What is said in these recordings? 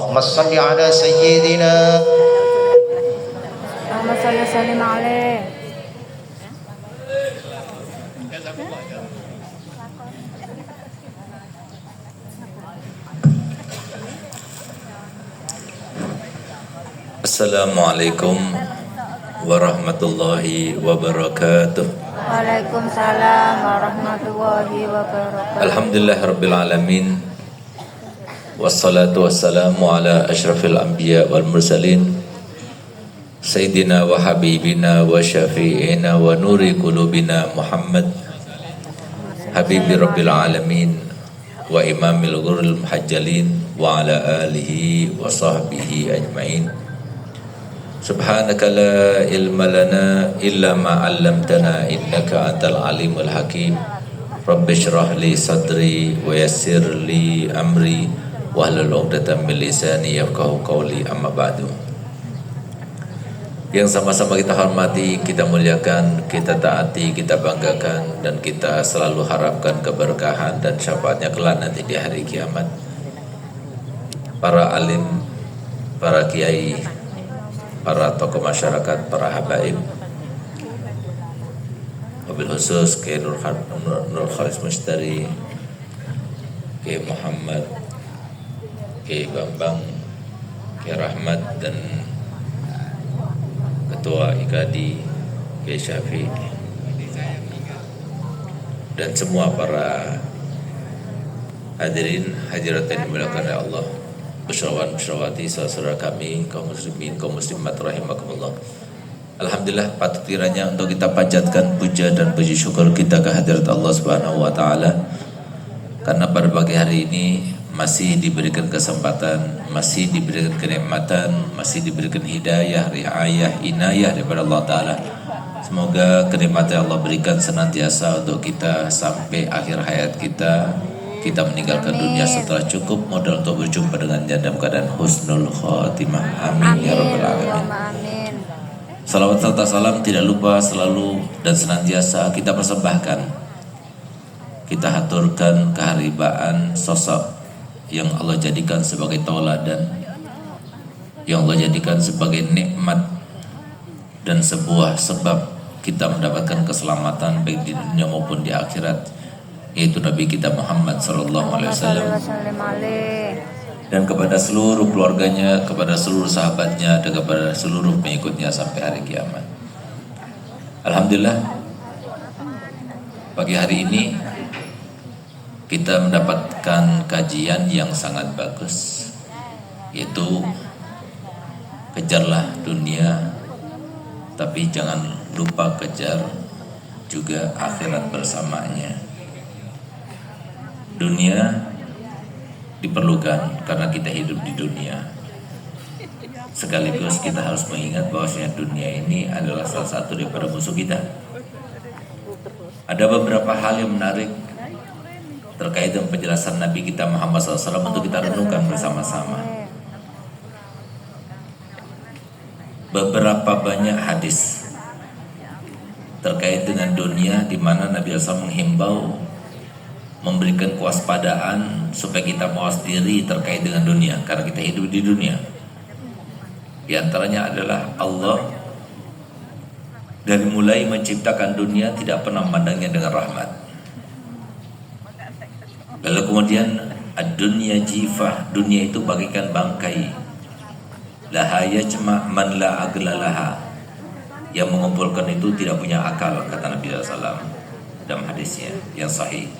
اللهم صل على سيدنا اللهم صل وسلم عليه. Assalamualaikum warahmatullahi wabarakatuh. Waalaikumsalam warahmatullahi wabarakatuh. Alhamdulillah rabbil alamin. Wassalatu wassalamu ala asyrafil anbiya wal mursalin Sayyidina wa habibina wa syafi'ina wa nuri qulubina Muhammad Habibi rabbil alamin wa imamil ghurril muhajjalin wa ala alihi wa sahbihi ajma'in. Subhanaka la ilma lana illa ma 'allamtana innaka antal alimul hakim. Rabbi shrah li sadri wa yassir li amri wahlul 'uqdatam min lisani yafqahu qawli, amma ba'du. Yang sama-sama kita hormati, kita muliakan, kita taati, kita banggakan, dan kita selalu harapkan keberkahan dan syafaatnya kelak nanti di hari kiamat. Para alim, para kiai, para tokoh masyarakat, para habaib, wabil khusus Kiai Nur Khalis Mustari, Kiai Muhammad, Kiai Bambang, Kiai Rahmat, dan Ketua IKADI Kiai Syafi, dan semua para hadirin hadirat yang dimuliakan oleh Allah, Bersyawan bersyawati saudara kami, kaum muslimin, kaum muslimat rahimakumullah. Alhamdulillah, patut kiranya untuk kita panjatkan puja dan puji syukur kita ke hadirat Allah Subhanahu wa taala, karena pada pagi hari ini masih diberikan kesempatan, masih diberikan kenikmatan, masih diberikan hidayah, riayah, inayah daripada Allah Ta'ala. Semoga kenikmatan Allah berikan senantiasa untuk kita sampai akhir hayat kita. Kita meninggalkan dunia setelah cukup modal untuk berjumpa dengannya dalam keadaan husnul khotimah. Amin ya rabbal alamin. Salawat serta salam tidak lupa selalu dan senantiasa kita persembahkan, kita haturkan keharibaan sosok yang Allah jadikan sebagai tauladan, yang Allah jadikan sebagai nikmat dan sebuah sebab kita mendapatkan keselamatan baik di dunia maupun di akhirat, yaitu Nabi kita Muhammad SAW, dan kepada seluruh keluarganya, kepada seluruh sahabatnya, dan kepada seluruh pengikutnya sampai hari kiamat. Alhamdulillah, pagi hari ini kita mendapatkan kajian yang sangat bagus, yaitu kejarlah dunia, tapi jangan lupa kejar juga akhirat bersamanya. Dunia diperlukan karena kita hidup di dunia. Sekaligus kita harus mengingat bahwasanya dunia ini adalah salah satu daripada musuh kita. Ada beberapa hal yang menarik terkait dengan penjelasan Nabi kita Muhammad SAW untuk kita renungkan bersama-sama. Beberapa banyak hadis terkait dengan dunia di mana Nabi SAW menghimbau, memberikan kewaspadaan supaya kita mawas diri terkait dengan dunia, karena kita hidup di dunia. Di antaranya adalah Allah dari mulai menciptakan dunia tidak pernah memandangnya dengan rahmat. Lalu kemudian ad-dunya jifah, dunia itu bagaikan bangkai. Laha yajma' man la aqla laha, yang mengumpulkan itu tidak punya akal, kata Nabi SAW dalam hadisnya yang sahih.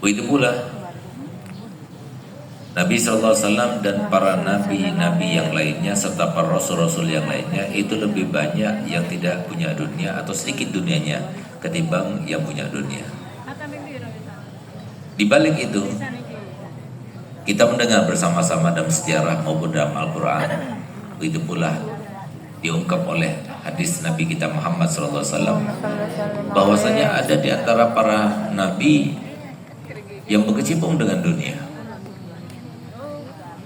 Begitu pula Nabi SAW dan para nabi-nabi yang lainnya serta para rasul-rasul yang lainnya itu lebih banyak yang tidak punya dunia atau sedikit dunianya ketimbang yang punya dunia. Di balik itu, kita mendengar bersama-sama dalam sejarah maupun dalam Al-Quran, begitu pula diungkap oleh hadis Nabi kita Muhammad SAW, bahwasanya ada di antara para nabi yang berkecimpung dengan dunia.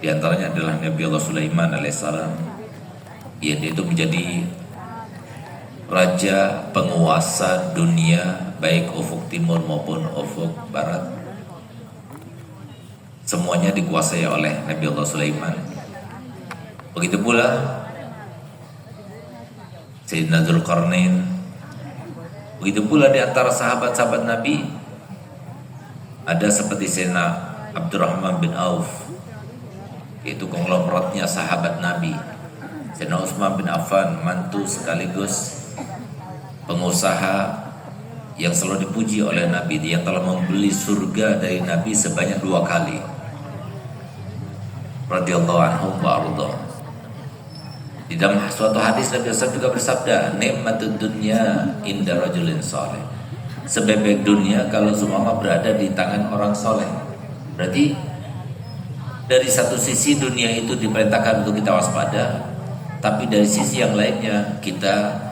Di antaranya adalah Nabi Allah Sulaiman alaihissalam, yang itu menjadi raja penguasa dunia baik ufuk timur maupun ufuk barat. semuanya dikuasai oleh Nabi Allah Sulaiman. Begitu pula Sayyidina Dzulqarnain. Begitu pula di antara sahabat-sahabat Nabi ada seperti Sayyidina Abdurrahman bin Auf, yaitu konglomeratnya sahabat Nabi. Sayyidina Utsman bin Affan, mantu sekaligus pengusaha yang selalu dipuji oleh Nabi, yang telah membeli surga dari Nabi sebanyak 2 kali. Radhiyallahu anhum wa arda. Di dalam suatu hadis Nabi SAW juga bersabda, nikmatud dunya inda rajulin saleh. Sebaik dunia kalau semua berada di tangan orang soleh. Berarti dari satu sisi dunia itu diperintahkan untuk kita waspada, tapi dari sisi yang lainnya kita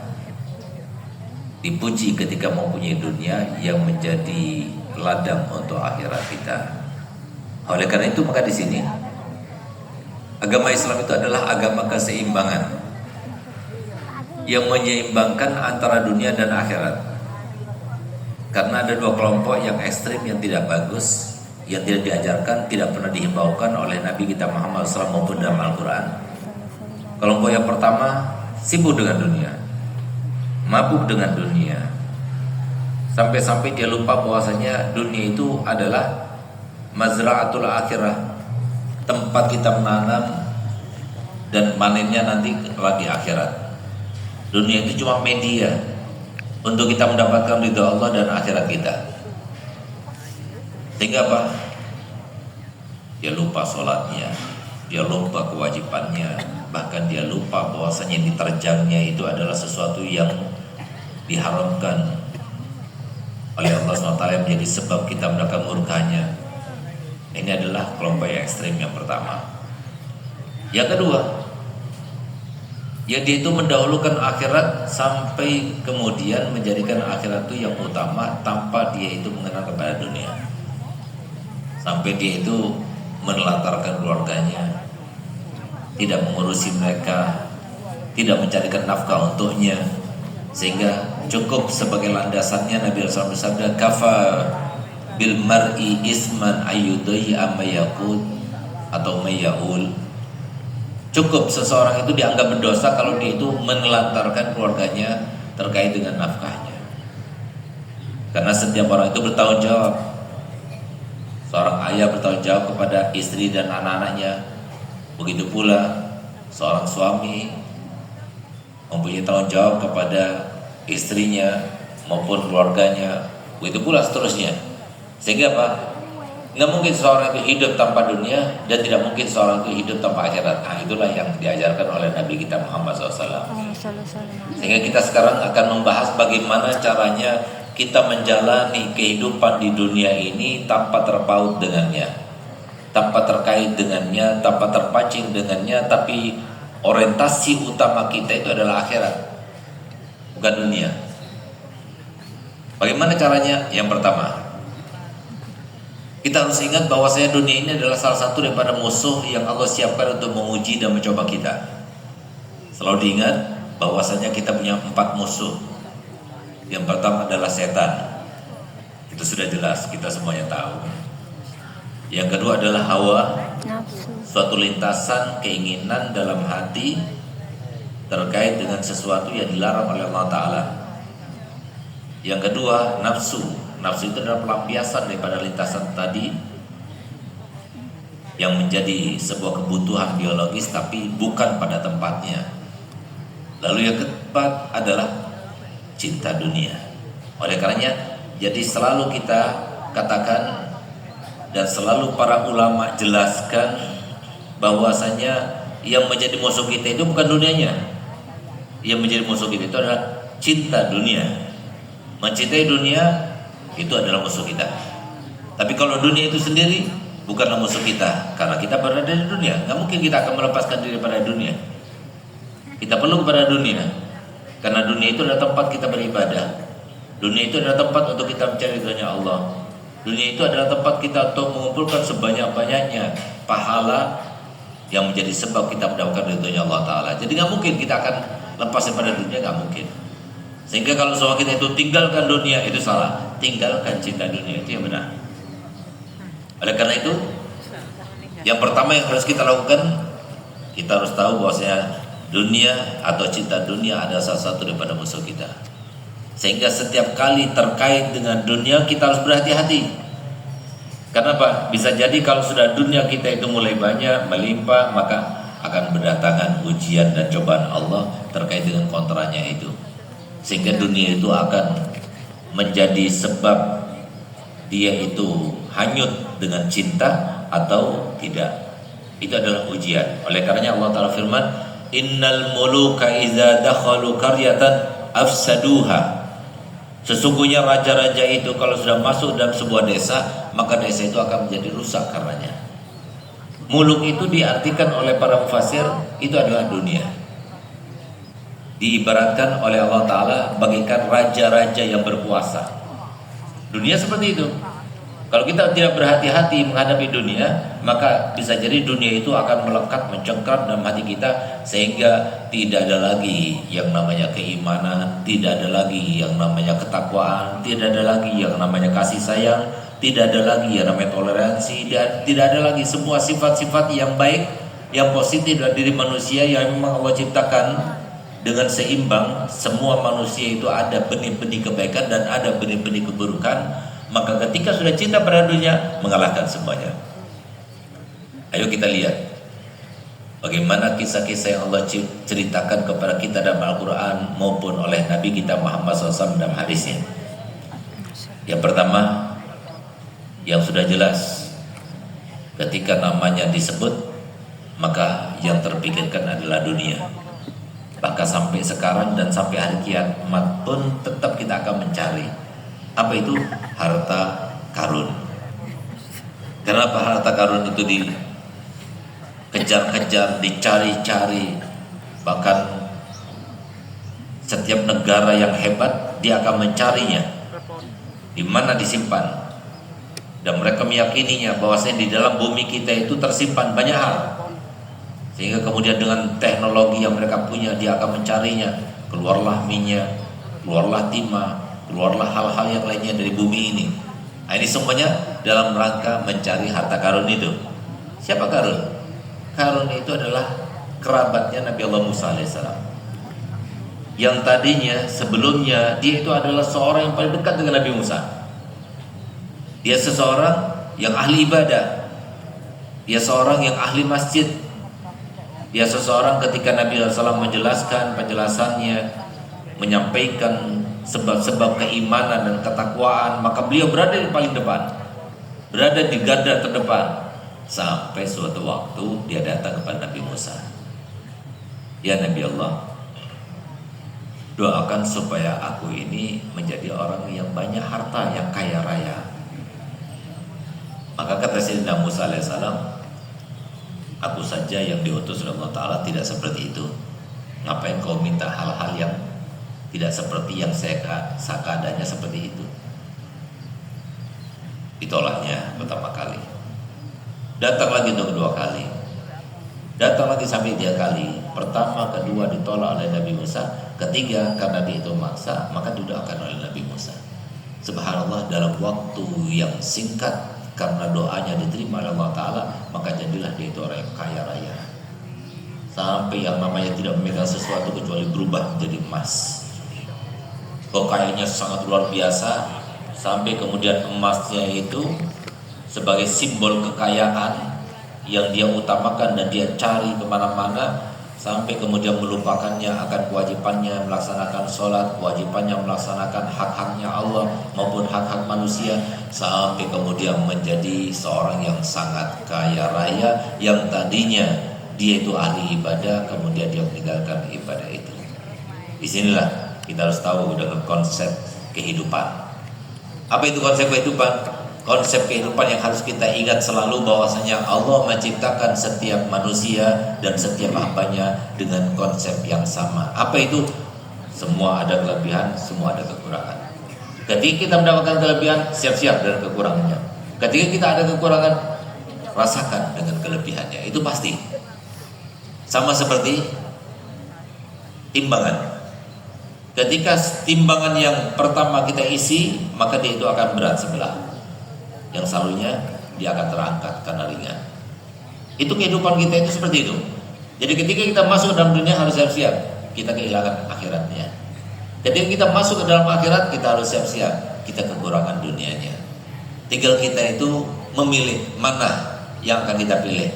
dipuji ketika mempunyai dunia yang menjadi ladang untuk akhirat kita. Oleh karena itu maka di sini agama Islam itu adalah agama keseimbangan yang menyeimbangkan antara dunia dan akhirat. Karena ada 2 kelompok yang ekstrim, yang tidak bagus, yang tidak diajarkan, tidak pernah dihimbaukan oleh Nabi kita Muhammad SAW maupun dalam Al-Quran. Kelompok yang pertama sibuk dengan dunia, mabuk dengan dunia, sampai-sampai dia lupa bahwasanya dunia itu adalah mazra'atul akhirah, tempat kita menanam dan panennya nanti di akhirat. Dunia itu cuma media untuk kita mendapatkan ridha Allah dan akhirat kita. Sehingga apa? Dia lupa sholatnya, dia lupa kewajibannya, bahkan dia lupa bahwasanya diterjangnya itu adalah sesuatu yang diharamkan oleh Allah SWT, yang menjadi sebab kita mendapatkan murkanya. Ini adalah kelompok yang ekstrim yang pertama. Yang kedua, ya dia itu mendahulukan akhirat sampai kemudian menjadikan akhirat itu yang utama tanpa dia itu mengenal kepada dunia. Sampai dia itu menelantarkan keluarganya, tidak mengurusi mereka, tidak mencarikan nafkah untuknya, sehingga cukup sebagai landasannya Nabi SAW bersabda, kafa bil mar'i isman ayyudai amma yaqul atau mayaul. Cukup seseorang itu dianggap berdosa kalau dia itu menelantarkan keluarganya terkait dengan nafkahnya. Karena setiap orang itu bertanggung jawab. Seorang ayah bertanggung jawab kepada istri dan anak-anaknya. Begitu pula seorang suami mempunyai tanggung jawab kepada istrinya maupun keluarganya. Begitu pula seterusnya. Sehingga apa? Nggak mungkin seorang itu hidup tanpa dunia, dan tidak mungkin seorang itu hidup tanpa akhirat. Nah, itulah yang diajarkan oleh Nabi kita Muhammad SAW. Sehingga kita sekarang akan membahas bagaimana caranya kita menjalani kehidupan di dunia ini tanpa terpaut dengannya, tanpa terkait dengannya, tanpa terpancing dengannya, tapi orientasi utama kita itu adalah akhirat, bukan dunia. Bagaimana caranya? Yang pertama, kita harus ingat bahwasanya dunia ini adalah salah satu daripada musuh yang Allah siapkan untuk menguji dan mencoba kita. Selalu diingat bahwasanya kita punya 4 musuh. Yang pertama adalah setan. Itu sudah jelas, kita semuanya tahu. Yang kedua adalah hawa, suatu lintasan keinginan dalam hati terkait dengan sesuatu yang dilarang oleh Allah Ta'ala. Yang kedua nafsu. Nafsu itu adalah pelampiasan daripada lintasan tadi yang menjadi sebuah kebutuhan biologis tapi bukan pada tempatnya. Lalu yang keempat adalah cinta dunia. Oleh karenanya, jadi selalu kita katakan dan selalu para ulama jelaskan bahwasanya yang menjadi musuh kita itu bukan dunianya. Yang menjadi musuh kita itu adalah cinta dunia. Mencintai dunia itu adalah musuh kita. Tapi kalau dunia itu sendiri bukanlah musuh kita, karena kita berada di dunia. Nggak mungkin kita akan melepaskan diri pada dunia. Kita perlu kepada dunia, karena dunia itu adalah tempat kita beribadah. Dunia itu adalah tempat untuk kita mencari ridhonya Allah. Dunia itu adalah tempat kita untuk mengumpulkan sebanyak-banyaknya pahala yang menjadi sebab kita mendapatkan ridhonya Allah Ta'ala. Jadi nggak mungkin kita akan lepas daripada dunia, nggak mungkin. Sehingga kalau semua kita itu tinggalkan dunia, itu salah. Tinggalkan cinta dunia, itu yang benar. Oleh karena itu Yang pertama yang harus kita lakukan, kita harus tahu bahwasanya dunia atau cinta dunia adalah salah satu daripada musuh kita. Sehingga setiap kali terkait dengan dunia kita harus berhati-hati. Kenapa? Bisa jadi kalau sudah dunia kita itu mulai banyak, melimpah, maka akan berdatangan ujian dan cobaan Allah terkait dengan kontranya itu. Sehingga dunia itu akan menjadi sebab dia itu hanyut dengan cinta atau tidak. Itu adalah ujian. Oleh karenanya Allah Ta'ala firman, innal muluka idza dakhalu qaryatan afsaduha. Sesungguhnya raja-raja itu kalau sudah masuk dalam sebuah desa, maka desa itu akan menjadi rusak karenanya. Muluk itu diartikan oleh para mufassir itu adalah dunia. Diibaratkan oleh Allah Ta'ala bagaikan raja-raja yang berkuasa. Dunia seperti itu. Kalau kita tidak berhati-hati menghadapi dunia, maka bisa jadi dunia itu akan melekat, mencengkram dalam hati kita, sehingga tidak ada lagi yang namanya keimanan, tidak ada lagi yang namanya ketakwaan, tidak ada lagi yang namanya kasih sayang, tidak ada lagi yang namanya toleransi, dan tidak ada lagi semua sifat-sifat yang baik, yang positif dari diri manusia yang memang Allah ciptakan dengan seimbang. Semua manusia itu ada benih-benih kebaikan dan ada benih-benih keburukan. Maka ketika sudah cinta pada dunia, mengalahkan semuanya. Ayo kita lihat bagaimana kisah-kisah yang Allah ceritakan kepada kita dalam Al-Quran maupun oleh Nabi kita Muhammad SAW dalam hadisnya. Yang pertama, yang sudah jelas, ketika namanya disebut, maka yang terpikirkan adalah dunia. Bahkan sampai sekarang dan sampai hari kiamat pun tetap kita akan mencari. Apa itu? Harta karun. Kenapa harta karun itu dikejar-kejar, dicari-cari? Bahkan setiap negara yang hebat dia akan mencarinya. Di mana disimpan? Dan mereka meyakininya bahwasanya di dalam bumi kita itu tersimpan banyak hal. Sehingga kemudian dengan teknologi yang mereka punya, dia akan mencarinya. Keluarlah minyak, keluarlah timah, keluarlah hal-hal yang lainnya dari bumi ini. Nah, ini semuanya dalam rangka mencari harta karun itu. Siapa karun? Karun itu adalah kerabatnya Nabi Allah Musa AS, yang tadinya sebelumnya dia itu adalah seorang yang paling dekat dengan Nabi Musa. Dia seseorang yang ahli ibadah, dia seorang yang ahli masjid, dia seseorang ketika Nabi SAW menjelaskan penjelasannya, menyampaikan sebab-sebab keimanan dan ketakwaan, maka beliau berada di paling depan, berada di garda terdepan. Sampai suatu waktu dia datang kepada Nabi Musa, ya Nabi Allah, doakan supaya aku ini menjadi orang yang banyak harta, yang kaya raya. Maka kata Sayyidina Musa alaihissalam, aku saja yang diutus oleh Allah Ta'ala tidak seperti itu. Ngapain kau minta hal-hal yang tidak seperti yang saya keadaannya seperti itu? Ditolaknya pertama kali, datang lagi untuk kedua kali, datang lagi sampai 3 kali. Pertama, kedua ditolak oleh Nabi Musa, ketiga karena dia itu maksa, maka didoakan oleh Nabi Musa. Subhanallah, dalam waktu yang singkat, karena doanya diterima oleh Allah Ta'ala, maka jadilah dia itu orang yang kaya raya, sampai yang namanya tidak memegang sesuatu kecuali berubah menjadi emas. Kekayaannya sangat luar biasa, sampai kemudian emasnya itu sebagai simbol kekayaan yang dia utamakan dan dia cari kemana-mana, sampai kemudian melupakannya akan kewajibannya melaksanakan sholat, kewajibannya melaksanakan hak-haknya Allah maupun hak-hak manusia, sampai kemudian menjadi seorang yang sangat kaya raya, yang tadinya dia itu ahli ibadah, kemudian dia meninggalkan ibadah itu. Disinilah kita harus tahu dengan konsep kehidupan. Apa itu konsep kehidupan? Konsep kehidupan yang harus kita ingat selalu bahwasanya Allah menciptakan setiap manusia dan setiap hambanya dengan konsep yang sama. Apa itu? Semua ada kelebihan, semua ada kekurangan. Ketika kita mendapatkan kelebihan, siap-siap dengan kekurangannya. Ketika kita ada kekurangan, rasakan dengan kelebihannya. Itu pasti. Sama seperti timbangan. Ketika timbangan yang pertama kita isi, maka dia itu akan berat sebelah. Yang selalunya dia akan terangkat karena ringan. Itu kehidupan kita itu seperti itu. Jadi ketika kita masuk ke dalam dunia harus siap-siap kita kehilangan akhiratnya. Ketika kita masuk ke dalam akhirat kita harus siap-siap kita kekurangan dunianya. Tinggal kita itu memilih mana yang akan kita pilih.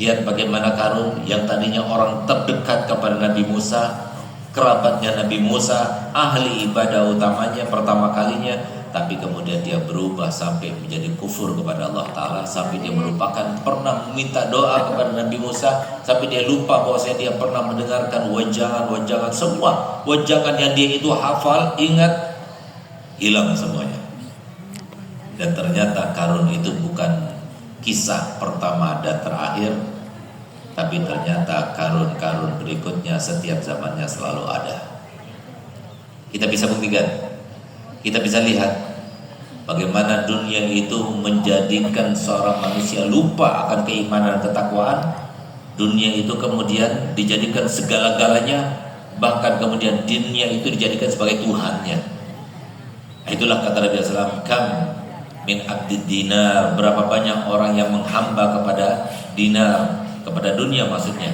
Lihat bagaimana Qarun yang tadinya orang terdekat kepada Nabi Musa, kerabatnya Nabi Musa, ahli ibadah utamanya pertama kalinya, tapi kemudian dia berubah sampai menjadi kufur kepada Allah Ta'ala, sampai dia melupakan pernah meminta doa kepada Nabi Musa, sampai dia lupa bahwasanya dia pernah mendengarkan wejangan semua wejangan yang dia itu hafal, ingat, hilang semuanya. Dan ternyata Qarun itu bukan kisah pertama dan terakhir, tapi ternyata Qarun berikutnya setiap zamannya selalu ada. Kita bisa buktikan, kita bisa lihat bagaimana dunia itu menjadikan seorang manusia lupa akan keimanan dan ketakwaan. Dunia itu kemudian dijadikan segala-galanya, bahkan kemudian dunia itu dijadikan sebagai Tuhannya. Itulah kata Nabi SAW, kam min abdid dinar, berapa banyak orang yang menghamba kepada dinar, kepada dunia maksudnya.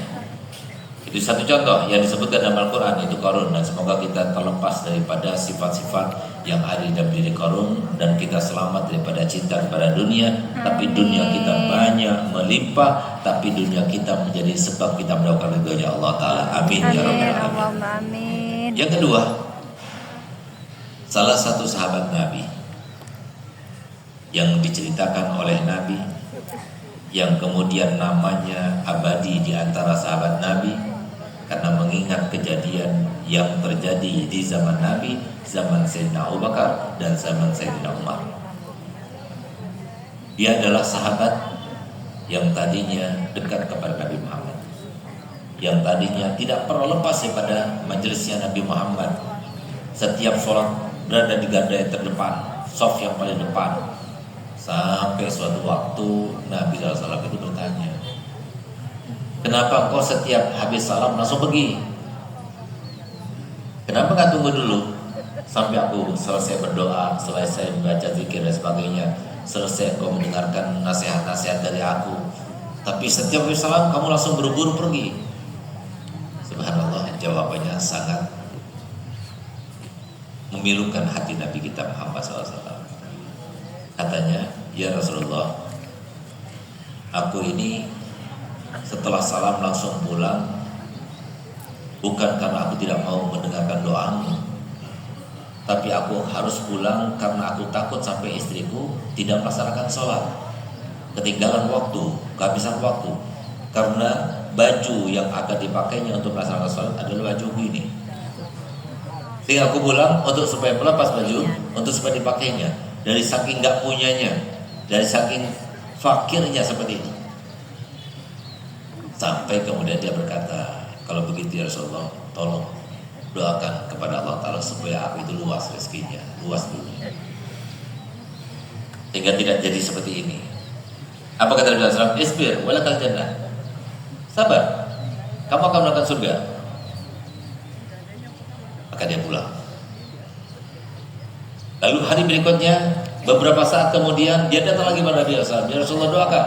Itu satu contoh yang disebutkan dalam Al-Quran, itu Qarun. Dan semoga kita terlepas daripada sifat-sifat yang ada di dalam diri Qarun, dan kita selamat daripada cinta kepada dunia. Tapi dunia kita banyak melimpah, tapi dunia kita menjadi sebab kita mendapatkan ridhonya Allah Ta'ala. Amin ya rabbal alamin. Yang kedua, salah satu sahabat Nabi yang diceritakan oleh Nabi, yang kemudian namanya abadi di antara sahabat Nabi karena mengingat kejadian yang terjadi di zaman Nabi, zaman Sayyidina Abu Bakar dan zaman Sayyidina Umar. Dia adalah sahabat yang tadinya dekat kepada Nabi Muhammad, yang tadinya tidak pernah lepas daripada majelisnya Nabi Muhammad. Setiap sholat berada di garda yang terdepan, shaf yang paling depan. Sampai suatu waktu Nabi SAW itu bertanya, kenapa kau setiap habis salam langsung pergi? Kenapa gak tunggu dulu sampai aku selesai berdoa, selesai membaca zikir dan sebagainya, selesai kau mendengarkan nasihat-nasihat dari aku, tapi setiap habis salam kamu langsung buru-buru pergi? Subhanallah, jawabannya sangat memilukan hati Nabi kita Muhammad SAW. Katanya, ya Rasulullah, aku ini setelah salam langsung pulang, bukan karena aku tidak mau mendengarkan doamu, tapi aku harus pulang karena aku takut sampai istriku tidak melaksanakan sholat, ketinggalan waktu, kehabisan waktu, karena baju yang akan dipakainya untuk melaksanakan sholat adalah baju ini. Sehingga aku pulang untuk supaya melepas baju, untuk supaya dipakainya. Dari saking gak punyanya, dari saking fakirnya seperti itu. Sampai kemudian dia berkata, kalau begitu ya Rasulullah, tolong doakan kepada Allah Ta'ala supaya aku itu luas rezekinya, luas dunia, sehingga tidak jadi seperti ini. Apa kata Nabi SAW? Isbir walakal jannah, sabar, kamu akan mendapatkan surga. Maka dia pulang. Lalu hari berikutnya, beberapa saat kemudian dia datang lagi kepada Nabi SAW. Ya Rasulullah, doakan.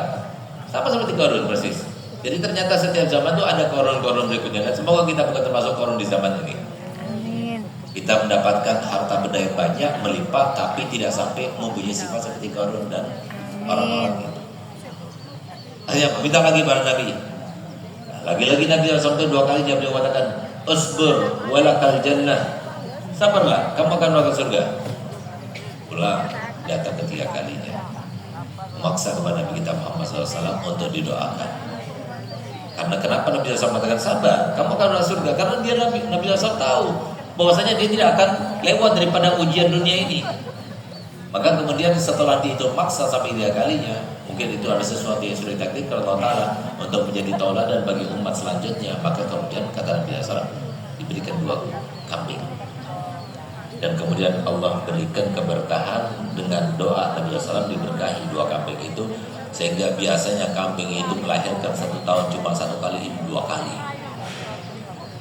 Sama seperti Qarun persis. Jadi ternyata setiap zaman itu ada Qarun berikutnya. Dan semoga kita bukan termasuk Qarun di zaman ini. Amin. Kita mendapatkan harta benda yang banyak, melimpah, tapi tidak sampai mempunyai sifat seperti Qarun dan orang-orang itu. Akhirnya minta lagi kepada Nabi. Lagi-lagi Nabi SAW itu 2 kali dia mengatakan, Usbur walakal jannah, sabarlah, kamu akan mendapatkan surga. Pulang, datang ketiga kalinya, memaksa kepada Nabi kita Muhammad SAW untuk didoakan. Karena kenapa Nabi SAW mengatakan sabar, kamu akan masuk surga? Karena dia Nabi SAW tahu bahwasanya dia tidak akan lewat daripada ujian dunia ini. Maka kemudian setelah dihitung maksa sampai 3 kalinya, mungkin itu ada sesuatu yang sudah ditakdirkan Allah Ta'ala untuk menjadi tauladan bagi umat selanjutnya. Maka kemudian kata Nabi SAW, diberikan 2 kambing. Dan kemudian Allah berikan keberkahan dengan doa Nabi SAW, diberkahi 2 kambing itu, sehingga biasanya kambing itu melahirkan 1 tahun cuma 1 kali, ini 2 kali.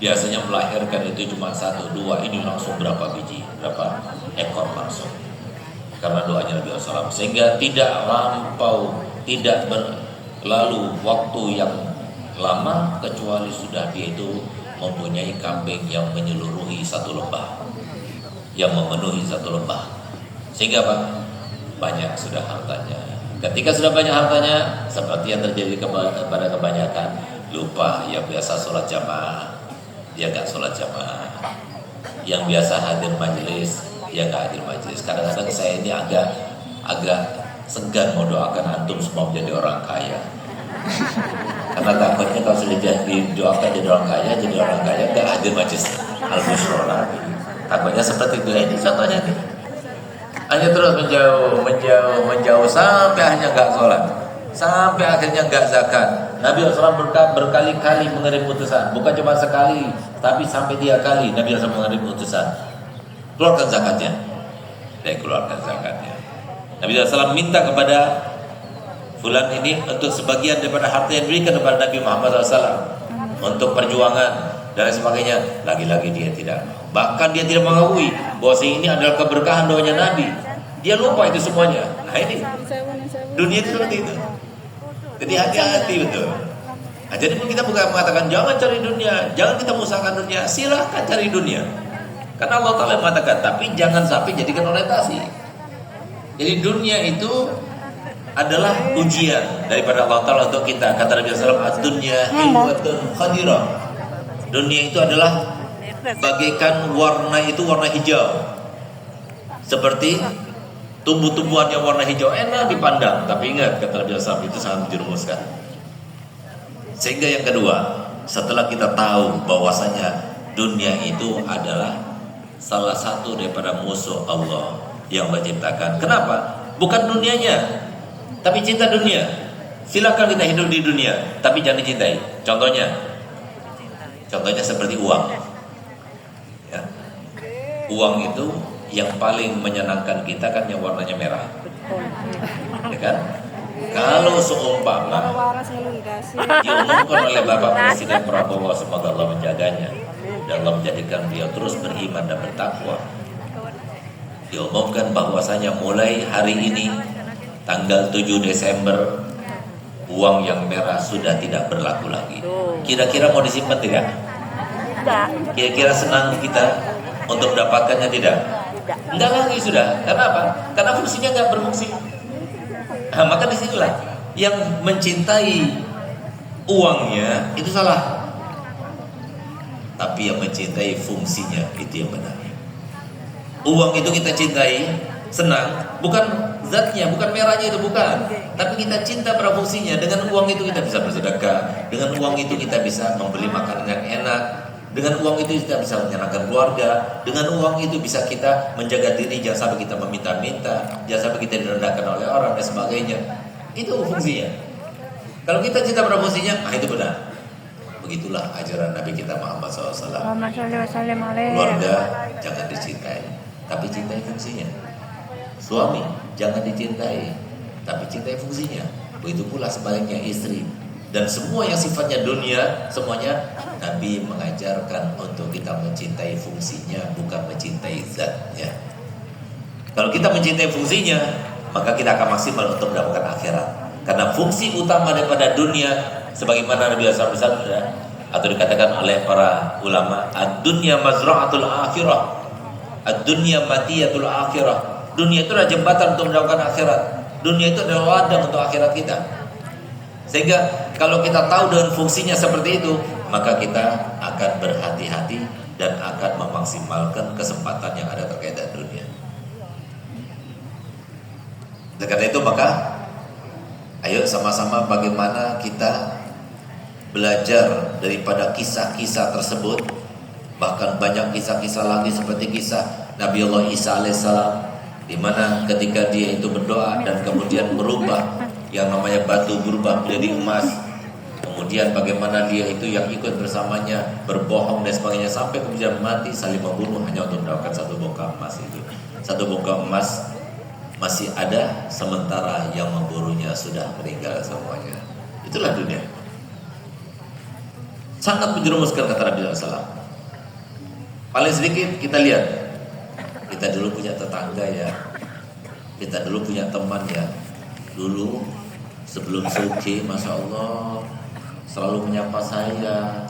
Biasanya melahirkan itu cuma 1, 2, ini langsung berapa biji, berapa ekor langsung. Karena doanya Nabi SAW, sehingga tidak lampau, tidak lalu waktu yang lama kecuali sudah dia itu mempunyai kambing yang menyeluruhi satu lembah, yang memenuhi satu lembah, sehingga Pak banyak sudah hartanya. Ketika sudah banyak hartanya, seperti yang terjadi kepada kebanyakan, lupa yang biasa sholat jamaah, dia nggak sholat jamaah, yang biasa hadir majelis, dia nggak hadir majelis. Kadang-kadang saya ini agak segan mau doakan antum semua menjadi orang kaya. Karena takutnya kalau sudah didoakan jadi orang kaya nggak hadir majelis al-busyra lagi. Takutnya seperti itu. Ini contohnya nih, hanya terus menjauh sampai akhirnya nggak sholat, sampai akhirnya nggak zakat. Nabi SAW berkali-kali mengirim utusan, bukan cuma sekali, tapi sampai 3 kali Nabi SAW mengirim utusan, keluarkan zakatnya. Dia keluarkan zakatnya. Nabi SAW minta kepada fulan ini untuk sebagian daripada harta yang diberikan kepada Nabi Muhammad SAW untuk perjuangan dan sebagainya. Lagi-lagi dia tidak, bahkan dia tidak mengakui bahwa ini adalah keberkahan doanya Nabi. Dia lupa itu semuanya. Nah ini dunia itu seperti itu. Jadi hati-hati betul. Nah, jadi kita bukan mengatakan jangan cari dunia, jangan kita usahakan dunia, silahkan cari dunia. Karena Allah Ta'ala mengatakan, tapi jangan sampai jadikan orientasi. Jadi dunia itu adalah ujian daripada Allah Ta'ala untuk kita. Kata Nabi SAW, ad-dunya hilwatun khadirah. Dunia itu adalah bagaikan warna hijau. Seperti tumbuh-tumbuhan yang warna hijau enak dipandang, tapi ingat kata Nabi SAW itu sangat menjerumuskan. Sehingga yang kedua, setelah kita tahu bahwasanya dunia itu adalah salah satu daripada musuh Allah yang menciptakan. Kenapa? Bukan dunianya, tapi cinta dunia. Silakan kita hidup di dunia, tapi jangan dicintai. Contohnya seperti uang. Ya. Uang itu yang paling menyenangkan kita kan yang warnanya merah, ya kan? Kalau seumpama diumumkan oleh Bapak Presiden Prabowo, semoga Allah menjaganya dan Allah menjadikan dia terus beriman dan bertakwa, diumumkan bahwasanya mulai hari ini tanggal 7 Desember uang yang merah sudah tidak berlaku lagi. Kira-kira mau disimpan tidak? Kira-kira senang kita untuk mendapatkannya tidak? Enggak lagi sudah. Karena apa? Karena fungsinya enggak berfungsi. Nah, maka disinilah yang mencintai uangnya itu salah. Tapi yang mencintai fungsinya itu yang benar. Uang itu kita cintai, senang, bukan zatnya, bukan merahnya itu, bukan. Tapi kita cinta pada fungsinya. Dengan uang itu kita bisa bersedekah, dengan uang itu kita bisa membeli makanan yang enak, dengan uang itu kita bisa menyenangkan keluarga, dengan uang itu bisa kita menjaga diri, jangan sampai kita meminta-minta, jangan sampai kita direndahkan oleh orang dan sebagainya. Itu fungsinya. Kalau kita cinta pada fungsinya, itu benar. Begitulah ajaran Nabi kita Muhammad SAW. Keluarga jangan dicintai, tapi cintai fungsinya. Suami jangan dicintai, tapi cintai fungsinya. Begitu pula sebaliknya istri. Dan semua yang sifatnya dunia, semuanya Nabi mengajarkan untuk kita mencintai fungsinya, bukan mencintai zatnya. Kalau kita mencintai fungsinya, maka kita akan maksimal untuk mendapatkan akhirat. Karena fungsi utama daripada dunia, sebagaimana Nabi SAW bersabda atau dikatakan oleh para ulama, ad-dunya mazra'atul akhirah, ad-dunya matiyatul akhirah. Dunia itu adalah jembatan untuk mendapatkan akhirat. Dunia itu adalah ladang untuk akhirat kita. Sehingga kalau kita tahu dengan fungsinya seperti itu, maka kita akan berhati-hati dan akan memaksimalkan kesempatan yang ada terkait dengan dunia. Dan karena itu maka ayo sama-sama bagaimana kita belajar daripada kisah-kisah tersebut. Bahkan banyak kisah-kisah lagi seperti kisah Nabi Allah Isa alaihissalam, di mana ketika dia itu berdoa dan kemudian berubah, yang namanya batu berubah menjadi emas. Kemudian bagaimana dia itu yang ikut bersamanya berbohong dan sebagainya, sampai kemudian mati saling membunuh hanya untuk mendapatkan satu bongkah emas itu. Satu bongkah emas masih ada, sementara yang memburunya sudah meninggal semuanya. Itulah dunia. Sangat menjerumuskan kata Nabi SAW. Paling sedikit kita lihat, kita dulu punya tetangga ya, kita dulu punya teman ya. Dulu sebelum suci, Masya Allah, selalu menyapa saya,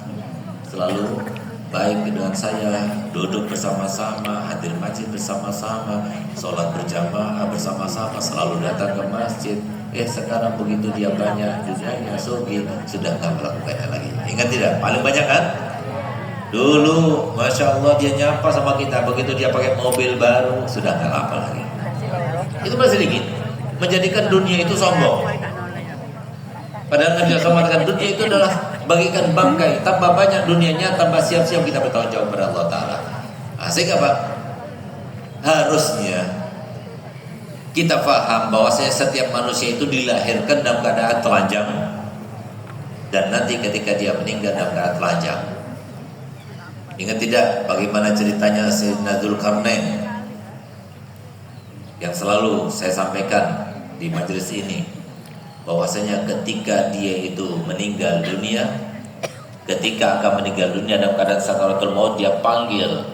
selalu baik dengan saya, duduk bersama-sama, hadir masjid bersama-sama, sholat berjamaah bersama-sama, selalu datang ke masjid. Sekarang begitu dia banyak dunianya, sugi, sudah gak melakukannya lagi. Ingat tidak? Paling banyak kan? Dulu, Masya Allah, dia nyapa sama kita, begitu dia pakai mobil baru, sudah gak apa lagi. Itu masih sedikit, menjadikan dunia itu sombong. Padahal Nabi SAW mengatakan dunia itu adalah bagikan bangkai. Tambah banyak dunianya, tambah siap-siap kita bertanggung jawab kepada Allah Ta'ala. Sehingga Pak, harusnya kita paham bahwasanya setiap manusia itu dilahirkan dalam keadaan telanjang, dan nanti ketika dia meninggal dalam keadaan telanjang. Ingat tidak bagaimana ceritanya Sayyidina Dzulkarnain yang selalu saya sampaikan di majelis ini, bahwasanya ketika dia itu meninggal dunia, ketika akan meninggal dunia dalam keadaan sakaratul maut, dia panggil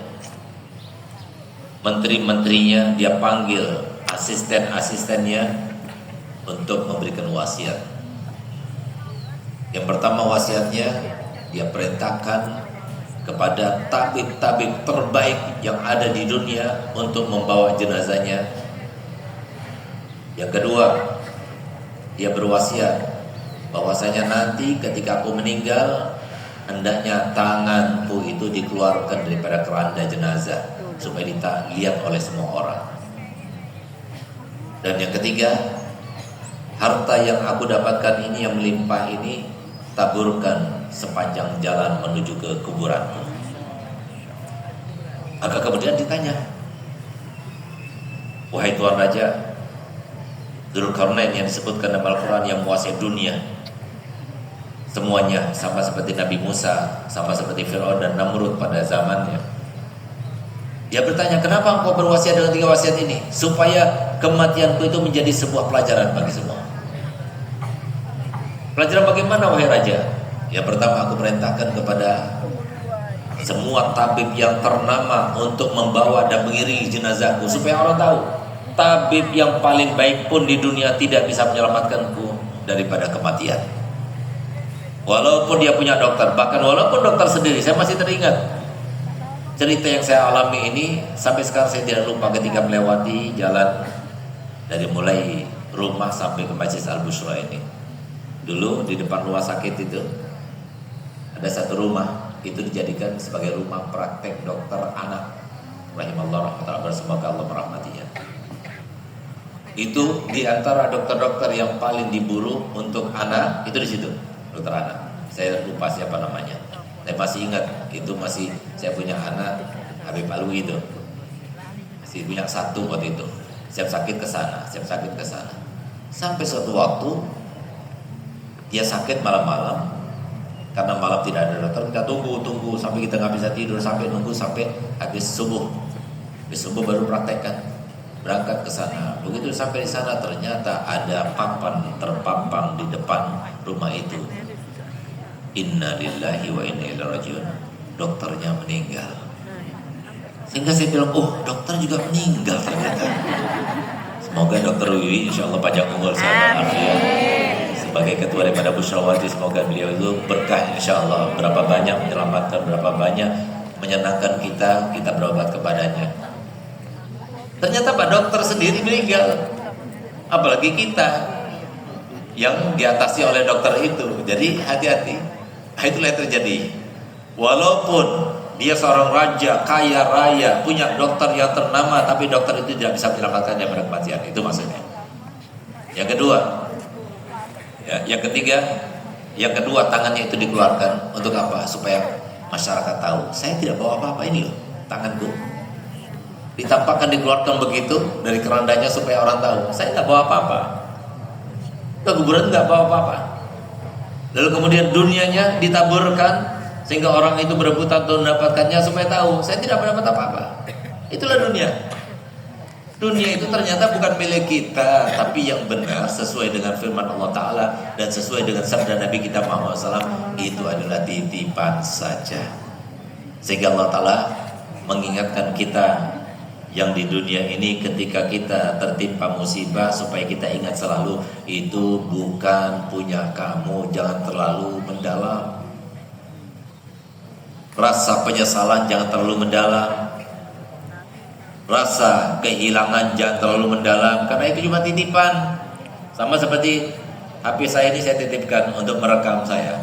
menteri-menterinya, dia panggil asisten-asistennya untuk memberikan wasiat. Yang pertama wasiatnya, dia perintahkan kepada tabib-tabib terbaik yang ada di dunia untuk membawa jenazahnya. Yang kedua, dia berwasiat bahwasanya nanti ketika aku meninggal, hendaknya tanganku itu dikeluarkan daripada keranda jenazah supaya dilihat oleh semua orang. Dan yang ketiga, harta yang aku dapatkan ini yang melimpah ini, taburkan sepanjang jalan menuju ke kuburanku. Maka kemudian ditanya, wahai Tuan Raja, Dzulkarnain yang disebutkan dalam Al-Quran yang menguasai dunia semuanya, sama seperti Nabi Musa, sama seperti Fir'aun dan Namrud pada zamannya. Dia bertanya, kenapa engkau berwasiat dengan 3 wasiat ini? Supaya kematianku itu menjadi sebuah pelajaran bagi semua. Pelajaran bagaimana wahai Raja? Yang pertama, aku perintahkan kepada semua tabib yang ternama untuk membawa dan mengiringi jenazahku, supaya orang tahu tabib yang paling baik pun di dunia tidak bisa menyelamatkanku daripada kematian. Walaupun dia punya dokter, bahkan walaupun dokter sendiri, saya masih teringat cerita yang saya alami ini sampai sekarang saya tidak lupa ketika melewati jalan dari mulai rumah sampai ke Masjid Al-Bushra ini. Dulu di depan rumah sakit itu ada satu rumah, itu dijadikan sebagai rumah praktek dokter anak. Rahimallahu rahmatullah, semoga Allah merahmatinya. Itu di antara dokter-dokter yang paling diburu untuk anak, itu di situ, dokter anak. Saya lupa siapa namanya. Saya masih ingat, itu masih saya punya anak Habib Alwi itu. Masih punya 1 waktu itu. Siap sakit ke sana, siap sakit ke sana. Sampai suatu waktu dia sakit malam-malam. Karena malam tidak ada dokter, kita tunggu sampai kita nggak bisa tidur, sampai nunggu sampai habis subuh. Habis subuh baru praktekkan. Berangkat ke sana. Begitu sampai di sana ternyata ada papan terpampang di depan rumah itu. Inna lillahi wa inna ilaihi rajiun. Dokternya meninggal. Sehingga saya bilang, oh dokter juga meninggal ternyata. Semoga dokter Wiwi insyaallah panjang umur sehat afiat. Sebagai ketua daripada Bushrawati, semoga beliau itu berkah insyaallah. Berapa banyak menyelamatkan, berapa banyak menyenangkan kita berobat kepadanya. Ternyata Pak dokter sendiri meninggal. Apalagi kita yang diatasi oleh dokter itu. Jadi hati-hati. Itulah yang terjadi. Walaupun dia seorang raja, kaya raya, punya dokter yang ternama, tapi dokter itu tidak bisa menyelamatkan daripada kematian. Itu maksudnya. Yang kedua, yang ketiga, yang kedua tangannya itu dikeluarkan untuk apa? Supaya masyarakat tahu, saya tidak bawa apa-apa, ini loh tanganku. Ditampakkan, dikeluarkan begitu dari kerandanya supaya orang tahu, saya tidak bawa apa-apa. Ke kuburan tidak bawa apa-apa. Lalu kemudian dunianya ditaburkan sehingga orang itu berebutan untuk mendapatkannya supaya tahu, saya tidak mendapat apa-apa. Itulah dunia. Dunia itu ternyata bukan milik kita, tapi yang benar sesuai dengan firman Allah Ta'ala dan sesuai dengan sabda Nabi kita Muhammad SAW, itu adalah titipan saja. Sehingga Allah Ta'ala mengingatkan kita, yang di dunia ini ketika kita tertimpa musibah, supaya kita ingat selalu itu bukan punya kamu. Jangan terlalu mendalam. Rasa penyesalan jangan terlalu mendalam. Rasa kehilangan jangan terlalu mendalam, karena itu cuma titipan. Sama seperti HP saya ini, saya titipkan untuk merekam saya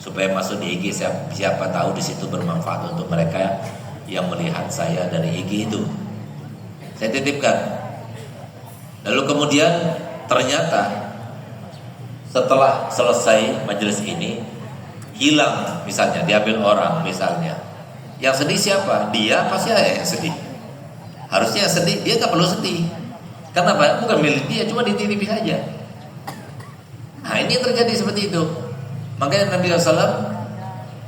supaya masuk di IG. Siapa tahu di situ bermanfaat untuk mereka yang melihat saya dari IG itu. Saya titipkan. Lalu kemudian ternyata setelah selesai majelis ini hilang, misalnya diambil orang misalnya. Yang sedih siapa? Dia apa saya yang sedih? Harusnya yang sedih, dia nggak perlu sedih. Kenapa? Bukan milik dia, cuma dititipi saja. Nah ini yang terjadi seperti itu. Makanya Nabi SAW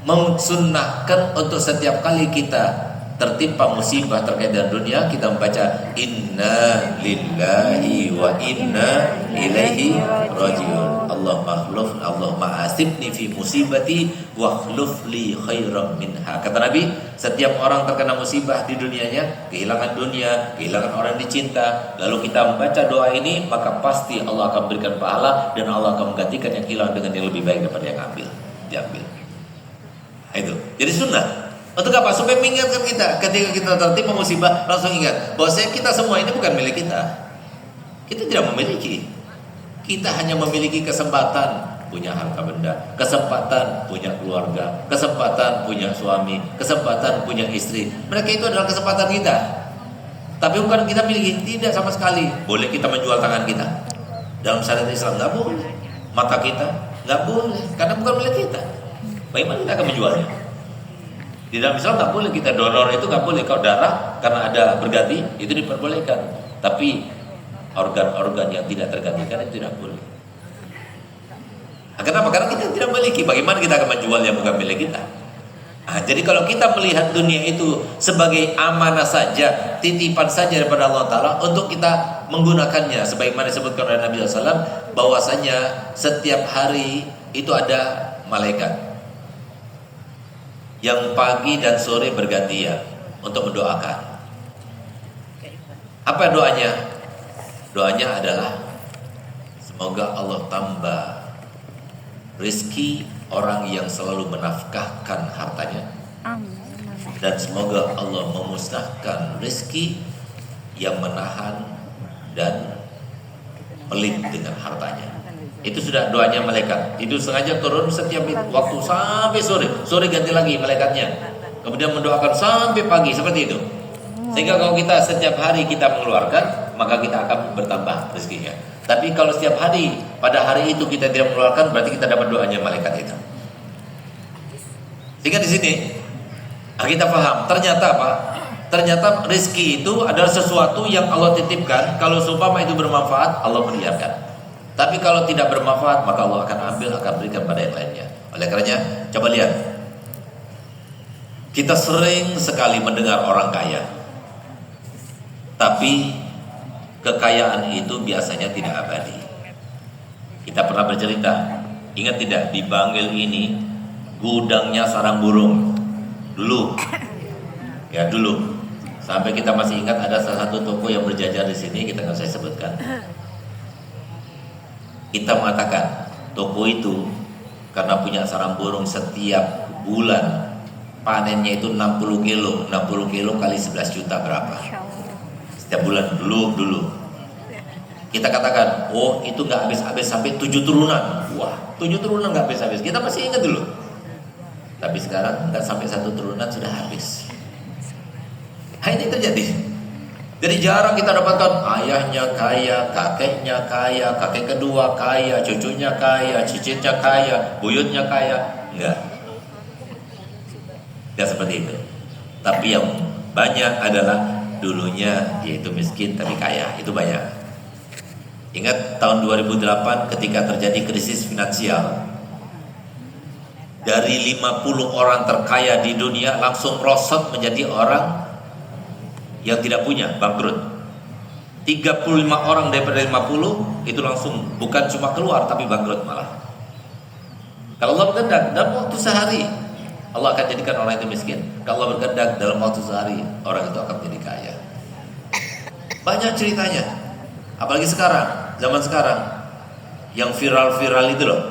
mensunnahkan untuk setiap kali kita tertimpa musibah terkait dengan dunia, kita membaca inna lillahi wa inna ilaihi rajiun. Allahumma asibni fi musibati wa akhlif li khairan minha. Kata Nabi, setiap orang terkena musibah di dunianya, kehilangan dunia, kehilangan orang dicinta, lalu kita membaca doa ini, maka pasti Allah akan berikan pahala dan Allah akan menggantikan yang hilang dengan yang lebih baik daripada yang diambil. Itu. Jadi sunnah. Untuk apa? Supaya mengingatkan kita ketika kita tertimpa musibah, langsung ingat bahwa kita semua ini bukan milik kita. Kita tidak memiliki. Kita hanya memiliki kesempatan punya harta benda, kesempatan punya keluarga, kesempatan punya suami, kesempatan punya istri. Mereka itu adalah kesempatan kita. Tapi bukan kita miliki, tidak sama sekali. Boleh kita menjual tangan kita. Dalam syariat Islam nggak boleh. Mata kita nggak boleh, karena bukan milik kita. Bagaimana kita akan menjualnya? Di dalam Islam nggak boleh kita donor, itu nggak boleh. Kalau darah karena ada berganti itu diperbolehkan, tapi organ-organ yang tidak tergantikan itu tidak boleh. Nah, kenapa? Karena kita tidak memiliki. Bagaimana kita akan menjual yang bukan milik kita? Nah, jadi kalau kita melihat dunia itu sebagai amanah saja, titipan saja daripada Allah Ta'ala untuk kita menggunakannya, sebagaimana disebutkan oleh Nabi SAW, bahwasanya setiap hari itu ada malaikat yang pagi dan sore bergantian untuk mendoakan. Apa doanya? Doanya adalah semoga Allah tambah rezeki orang yang selalu menafkahkan hartanya, dan semoga Allah memusnahkan rezeki yang menahan dan pelit dengan hartanya. Itu sudah doanya malaikat. Itu sengaja turun setiap waktu sampai sore. Sore ganti lagi malaikatnya. Kemudian mendoakan sampai pagi, seperti itu. Sehingga kalau kita setiap hari kita mengeluarkan, maka kita akan bertambah rezekinya. Tapi kalau setiap hari, pada hari itu kita tidak mengeluarkan, berarti kita dapat doanya malaikat itu. Sehingga di sini kita paham, ternyata apa? Ternyata rezeki itu adalah sesuatu yang Allah titipkan. Kalau seumpama itu bermanfaat, Allah biarkan. Tapi kalau tidak bermanfaat, maka Allah akan ambil, akan berikan pada yang lainnya. Oleh karenanya, coba lihat. Kita sering sekali mendengar orang kaya, tapi kekayaan itu biasanya tidak abadi. Kita pernah bercerita, ingat tidak, di Bangil ini gudangnya sarang burung dulu. Ya dulu. Sampai kita masih ingat ada salah satu toko yang berjajar di sini, kita nggak saya sebutkan. Kita mengatakan toko itu karena punya sarang burung, setiap bulan panennya itu 60 kilo. 60 kilo kali 11 juta berapa? Setiap bulan dulu. Kita katakan, oh itu gak habis-habis sampai 7 turunan. Wah, 7 turunan gak habis-habis. Kita masih ingat dulu. Tapi sekarang gak sampai 1 turunan sudah habis. Nah ini terjadi. Jadi jarang kita dapatkan ayahnya kaya, kakeknya kaya, kakek kedua kaya, cucunya kaya, cicitnya kaya, buyutnya kaya. Enggak seperti itu. Tapi yang banyak adalah dulunya yaitu miskin tapi kaya, itu banyak. Ingat tahun 2008 ketika terjadi krisis finansial, dari 50 orang terkaya di dunia langsung merosot menjadi orang yang tidak punya, bangkrut. 35 orang daripada 50 itu langsung bukan cuma keluar tapi bangkrut malah. Kalau Allah berkehendak dalam waktu sehari, Allah akan jadikan orang itu miskin. Kalau Allah berkehendak dalam waktu sehari, orang itu akan menjadi kaya. Banyak ceritanya. Apalagi sekarang, zaman sekarang, yang viral-viral itu loh.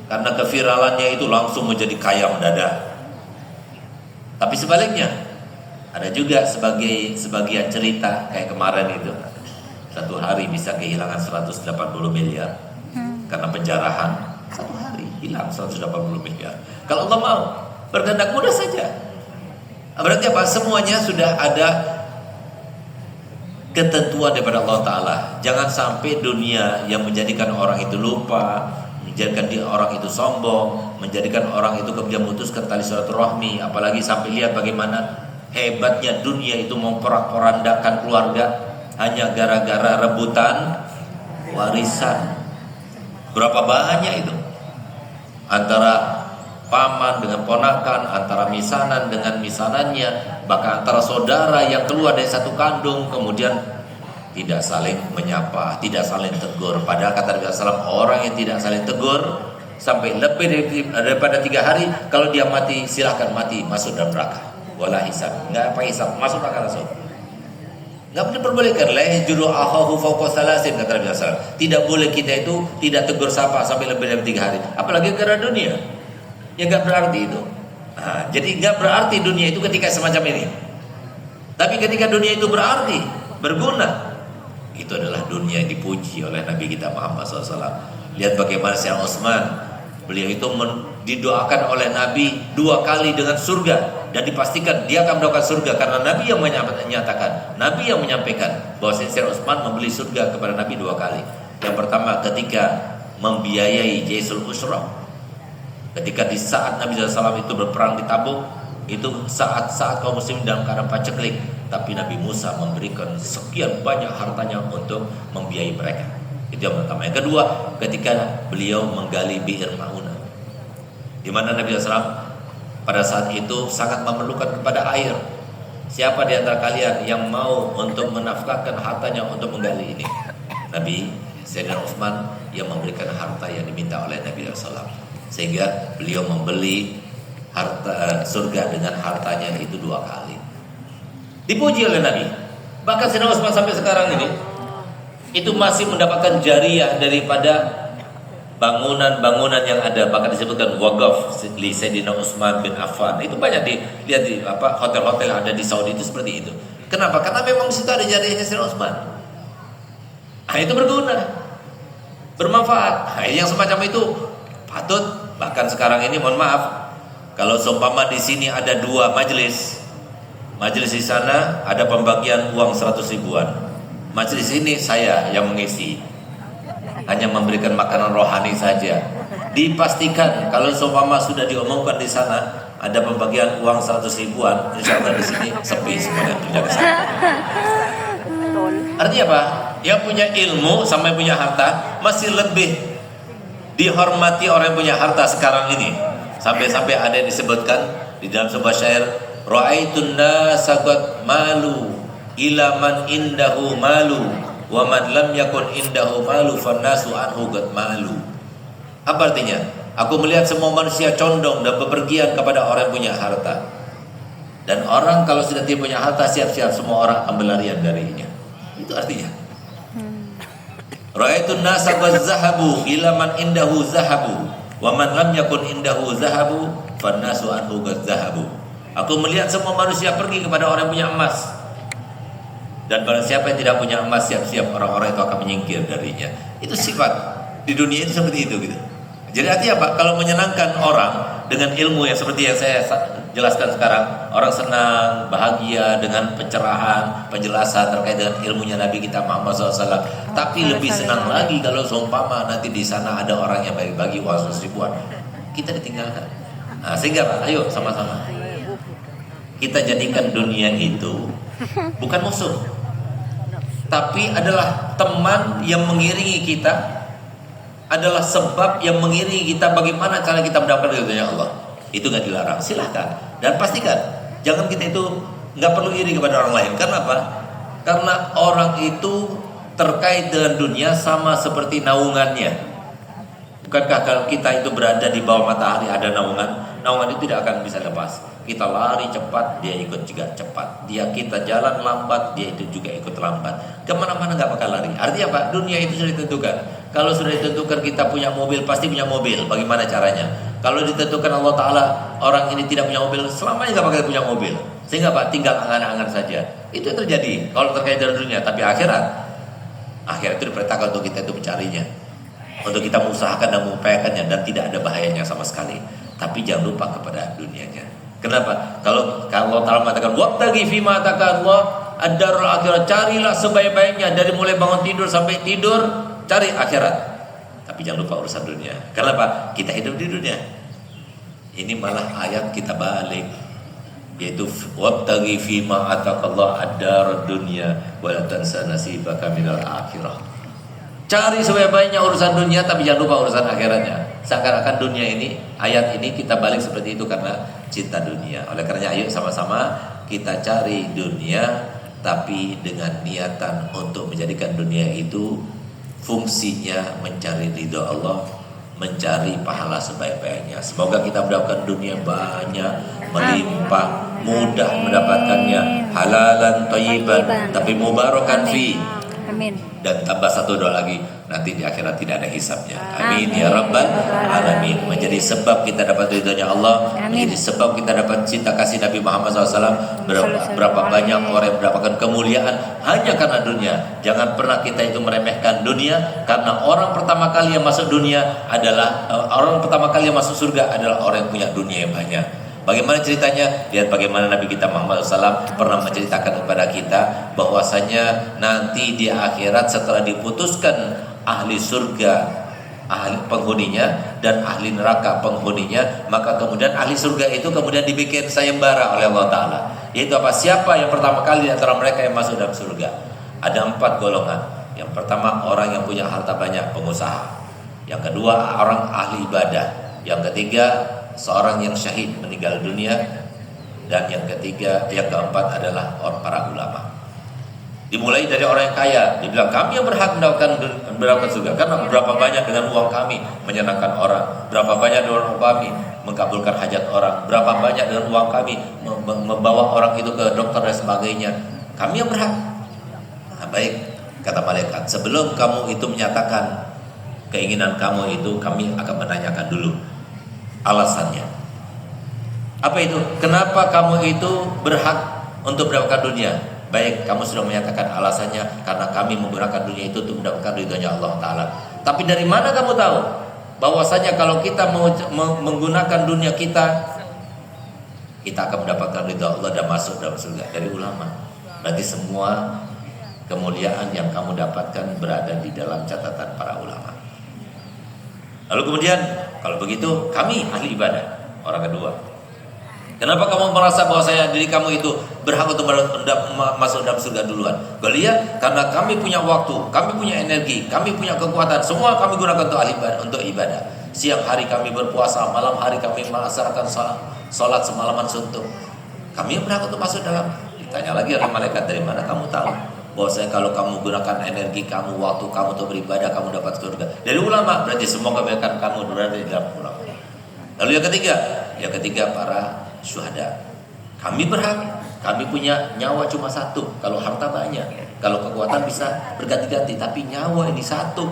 Karena keviralannya itu langsung menjadi kaya mendadak. Tapi sebaliknya, ada juga sebagian cerita kayak kemarin itu. Satu hari bisa kehilangan 180 miliar karena penjarahan. Satu hari hilang 180 miliar. Kalau Allah mau, berkehendak mudah saja. Berarti apa? Semuanya sudah ada ketentuan daripada Allah Ta'ala. Jangan sampai dunia yang menjadikan orang itu lupa, menjadikan orang itu sombong, menjadikan orang itu kemudian memutuskan tali silaturahmi. Apalagi sampai lihat bagaimana hebatnya dunia itu memporak-porandakan keluarga hanya gara-gara rebutan warisan. Berapa banyak itu, antara paman dengan ponakan, antara misanan dengan misanannya, bahkan antara saudara yang keluar dari satu kandung, kemudian tidak saling menyapa, tidak saling tegur. Padahal kata Nabi SAW, orang yang tidak saling tegur sampai lebih daripada 3 hari, kalau dia mati silahkan mati, masuk dalam neraka. Wala hisab, nggak apa hisab, masuk neraka langsung. Nggak diperbolehkan. La yajuru akhahu fawqa salasin, kata Nabi SAW. Tidak boleh kita itu tidak tegur sapa sampai lebih dari 3 hari, apalagi karena dunia. Ya nggak berarti itu. Nah, jadi nggak berarti dunia itu ketika semacam ini. Tapi ketika dunia itu berarti, berguna, itu adalah dunia yang dipuji oleh Nabi kita Muhammad SAW. Lihat bagaimana Sayyidina Utsman, beliau itu didoakan oleh Nabi 2 kali dengan surga, dan dipastikan dia akan mendapatkan surga karena Nabi yang menyatakan, Nabi yang menyampaikan bahwa Sayyidina Utsman membeli surga kepada Nabi 2 kali. Yang pertama ketika membiayai Jaisul Usrah. Ketika di saat Nabi SAW itu berperang di Tabuk, itu saat kaum muslimin dalam keadaan paceklik, tapi Nabi Musa memberikan sekian banyak hartanya untuk membiayai mereka. Itu yang pertama. Yang kedua, ketika beliau menggali Bi'r Ma'unah, di mana Nabi SAW pada saat itu sangat memerlukan kepada air. Siapa di antara kalian yang mau untuk menafkahkan hartanya untuk menggali ini? Nabi Sayyidina Utsman yang memberikan harta yang diminta oleh Nabi SAW. Sehingga beliau membeli harta surga dengan hartanya itu 2 kali. Dipuji oleh Nabi. Bahkan Sayyidina Utsman sampai sekarang ini itu masih mendapatkan jariah daripada bangunan-bangunan yang ada. Bahkan disebutkan waqaf li Sayyidina Utsman bin Affan. Itu banyak dilihat di hotel-hotel yang ada di Saudi itu seperti itu. Kenapa? Karena memang di situ ada jariahnya Sayyidina Utsman. Nah, itu berguna, bermanfaat. Nah, yang semacam itu patut. Bahkan sekarang ini mohon maaf, kalau seumpama di sini ada 2 majelis di sana ada pembagian uang 100 ribuan. Majelis ini saya yang mengisi, hanya memberikan makanan rohani saja. Dipastikan kalau seumpama sudah diumumkan di sana ada pembagian uang 100 ribuan, insya Allah di sini sepi semuanya tunjuk ke sana. Artinya apa? Yang punya ilmu sampai punya harta masih lebih dihormati orang yang punya harta sekarang ini. Sampai-sampai ada yang disebutkan di dalam sebuah syair, ra'aitun nasa qad malu ila man indahu malu wa man lam yakun indahu malu fannasu anhu qad malu. Apa artinya? Aku melihat semua manusia condong dan bepergian kepada orang yang punya harta. Dan orang kalau sudah tidak punya harta, siap-siap semua orang ambil larian darinya. Itu artinya. Ra'aitun nasa qad zahabu ila man indahu zahabu wa man lam yakun indahu zahabu fannasu anhu qad zahabu. Aku melihat semua manusia pergi kepada orang yang punya emas, dan barang siapa yang tidak punya emas, siap-siap orang-orang itu akan menyingkir darinya. Itu sifat di dunia itu seperti itu gitu. Jadi artinya apa? Kalau menyenangkan orang dengan ilmu yang seperti yang saya jelaskan sekarang, orang senang, bahagia dengan pencerahan, penjelasan terkait dengan ilmunya Nabi kita Muhammad SAW. Tapi lebih senang lagi kalau seumpama nanti di sana ada orang yang bagi-bagi uang 100 ribuan, kita ditinggalkan. Nah, sehingga ayo sama-sama kita jadikan dunia itu bukan musuh, tapi adalah teman yang mengiringi kita, adalah sebab yang mengiringi kita bagaimana cara kita mendapatkan ridhonya Allah. Itu nggak dilarang, silahkan. Dan pastikan jangan kita itu nggak perlu iri kepada orang lain. Karena apa? Karena orang itu terkait dengan dunia sama seperti naungannya. Bukankah kalau kita itu berada di bawah matahari ada naungan? naungan itu tidak akan bisa lepas. Kita lari cepat, dia ikut juga cepat. Kita jalan lambat, dia itu juga ikut lambat. Kemana-mana nggak bakal lari. Artinya apa? Dunia itu sudah ditentukan. Kalau sudah ditentukan kita punya mobil, pasti punya mobil. Bagaimana caranya? Kalau ditentukan Allah Ta'ala, orang ini tidak punya mobil, selamanya nggak bakal punya mobil. Sehingga Pak, tinggal angan-angan saja. Itu yang terjadi kalau terkait dengan dunia. Tapi akhirat itu diperintahkan untuk kita itu mencarinya, untuk kita mengusahakan dan mengupayakannya, dan tidak ada bahayanya sama sekali. Tapi jangan lupa kepada dunianya. Kenapa? Kalau Allah Ta'ala mengatakan wabtaghi fima ataka Allah ad-darul akhirat, carilah sebaik-baiknya dari mulai bangun tidur sampai tidur, cari akhirat. Tapi jangan lupa urusan dunia. Kenapa? Kita hidup di dunia. Ini malah ayat kita balik, yaitu wabtaghi fima ataka Allah ad-darud dunya wa la tansa nasibaka minal akhirah. Cari sebaik-baiknya urusan dunia, tapi jangan lupa urusan akhiratnya. Seakan-akan dunia ini, ayat ini kita balik seperti itu karena cinta dunia. Oleh karenanya ayo sama-sama kita cari dunia, tapi dengan niatan untuk menjadikan dunia itu fungsinya mencari ridho Allah, mencari pahala sebaik-baiknya. Semoga kita mendapatkan dunia banyak, melimpah, mudah mendapatkannya, halalan thayyiban, tapi mubarakan fi. Amin. Dan tambah satu doa lagi, nanti di akhirat tidak ada hisabnya. Amin ya rabbal alamin. Menjadi sebab kita dapat ridhonya Allah, menjadi sebab kita dapat cinta kasih Nabi Muhammad SAW. Berapa banyak orang yang mendapatkan kemuliaan hanya karena dunia. Jangan pernah kita itu meremehkan dunia, karena orang pertama kali yang masuk dunia adalah orang pertama kali yang masuk surga adalah orang yang punya dunia yang banyak. Bagaimana ceritanya? Lihat bagaimana Nabi kita Muhammad SAW pernah menceritakan kepada kita bahwasanya nanti di akhirat setelah diputuskan ahli surga, ahli penghuninya, dan ahli neraka penghuninya, maka kemudian ahli surga itu kemudian dibikin sayembara oleh Allah Ta'ala. Yaitu apa? Siapa yang pertama kali antara mereka yang masuk dalam surga? Ada 4 golongan. Yang pertama, orang yang punya harta banyak, pengusaha. Yang kedua, orang ahli ibadah. Yang ketiga, seorang yang syahid meninggal dunia. Dan yang keempat adalah orang para ulama. Dimulai dari orang yang kaya, dibilang kami yang berhak mendapatkan surga karena berapa banyak dengan uang kami menyenangkan orang, berapa banyak dengan uang kami mengabulkan hajat orang, berapa banyak dengan uang kami membawa orang itu ke dokter dan sebagainya. Kami yang berhak. Nah, baik, kata malaikat, sebelum kamu itu menyatakan keinginan kamu itu, kami akan menanyakan dulu alasannya. Apa itu? Kenapa kamu itu berhak untuk mendapatkan dunia? Baik, kamu sudah menyatakan alasannya, karena kami menggunakan dunia itu untuk mendapatkan ridhonya Allah Ta'ala. Tapi dari mana kamu tahu bahwasanya kalau kita menggunakan dunia kita akan mendapatkan ridho Allah dan masuk dalam surga? Dari ulama. Berarti semua kemuliaan yang kamu dapatkan berada di dalam catatan para ulama. Lalu kemudian, kalau begitu kami ahli ibadah, orang kedua. Kenapa kamu merasa bahwa diri kamu itu berhak untuk masuk dalam surga duluan? Lihat, karena kami punya waktu, kami punya energi, kami punya kekuatan, semua kami gunakan untuk ibadah. Siang hari kami berpuasa, malam hari kami melaksanakan salat semalaman suntuk. Kami yang berhak untuk masuk dalam. Ditanya lagi oleh malaikat, dari mana kamu tahu bahwasanya kalau kamu gunakan energi kamu, waktu kamu untuk beribadah, kamu dapat surga? Dari ulama. Berarti semua kebaikan kamu berada di dalam ulama. Lalu yang ketiga para syuhada. Kami berhak, kami punya nyawa cuma satu. Kalau harta banyak, kalau kekuatan bisa berganti-ganti, tapi nyawa ini satu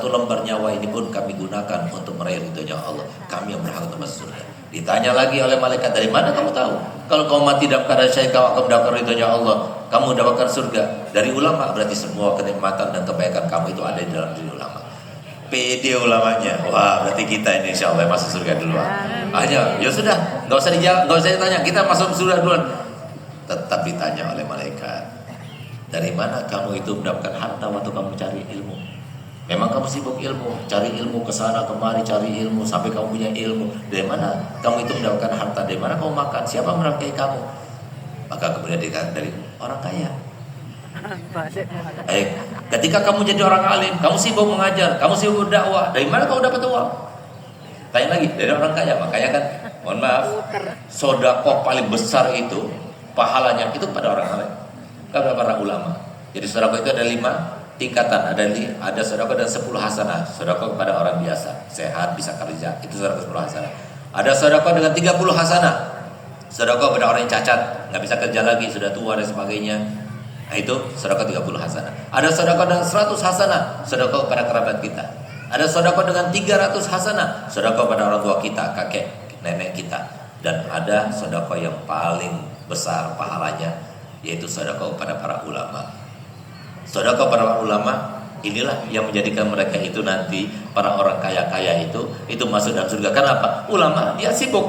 lembar nyawa ini pun kami gunakan untuk meraih ridhonya Allah. Kami yang berhak untuk masuk surga. Ditanya lagi oleh malaikat, dari mana kamu tahu kalau kamu mati dalam keadaan syahid kamu akan mendapatkan ridhonya Allah, kamu mendapatkan surga? Dari ulama. Berarti semua kenikmatan dan kebaikan kamu itu ada di dalam diri ulama. PD ulamanya. Wah, berarti kita ini insya Allah masuk surga duluan. Hanya, ya sudah, nggak usah ditanya, kita masuk surga duluan. Tetap ditanya oleh malaikat, dari mana kamu itu mendapatkan harta waktu kamu cari ilmu? Memang kamu sibuk ilmu, cari ilmu kesana kemari, cari ilmu sampai kamu punya ilmu. Dari mana kamu itu mendapatkan harta? Dari mana kamu makan? Siapa merangkai kamu? Maka kemudian dikatakan dari orang kaya. Baik, ketika kamu jadi orang alim, kamu sibuk mengajar, kamu sibuk berdakwah, dari mana kamu dapat uang? Tanya lagi, dari orang kaya. Makanya kan, mohon maaf, sedekah paling besar itu pahalanya itu pada orang alim, kepada para ulama. Jadi sedekah itu ada 5 tingkatan, ada sedekah dan 10 hasanah. Sedekah kepada orang biasa, sehat, bisa kerja, itu sedekah 10 hasanah. Ada sedekah dengan 30 hasanah. Sedekah pada orang yang cacat, nggak bisa kerja lagi, sudah tua dan sebagainya. Nah itu sedekah 30 hasanah. Ada sedekah dengan 100 hasanah, sedekah pada kerabat kita. Ada sedekah dengan 300 hasanah, sedekah pada orang tua kita, kakek, nenek kita. Dan ada sedekah yang paling besar pahalanya, yaitu sedekah pada para ulama. Sedekah para ulama inilah yang menjadikan mereka itu nanti, para orang kaya-kaya itu masuk dalam surga. Kenapa? Ulama dia sibuk,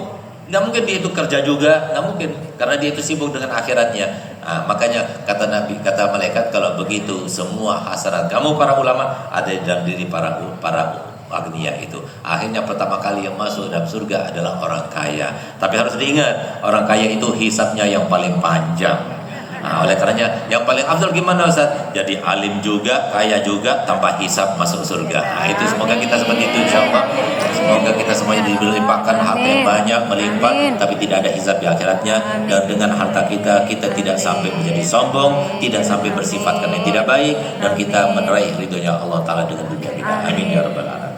nggak mungkin dia itu kerja juga, nggak mungkin, karena dia itu sibuk dengan akhiratnya. Nah, makanya kata Nabi, kata malaikat, kalau begitu semua hasanat kamu para ulama ada di dalam diri para agniya itu. Akhirnya pertama kali yang masuk dalam surga adalah orang kaya. Tapi harus diingat, orang kaya itu hisabnya yang paling panjang. Nah, oleh karenanya yang paling afdal gimana Ustaz? Jadi alim juga, kaya juga, tanpa hisab masuk surga. Nah, itu semoga kita seperti itu insyaallah. Semoga kita semuanya dilimpahkan harta yang banyak, melimpah, tapi tidak ada hisab di akhiratnya. Dan dengan harta kita tidak sampai menjadi sombong, tidak sampai bersifat karena yang tidak baik, dan kita meraih ridhonya Allah Ta'ala dengan dunia kita. Amin ya rabbal alamin.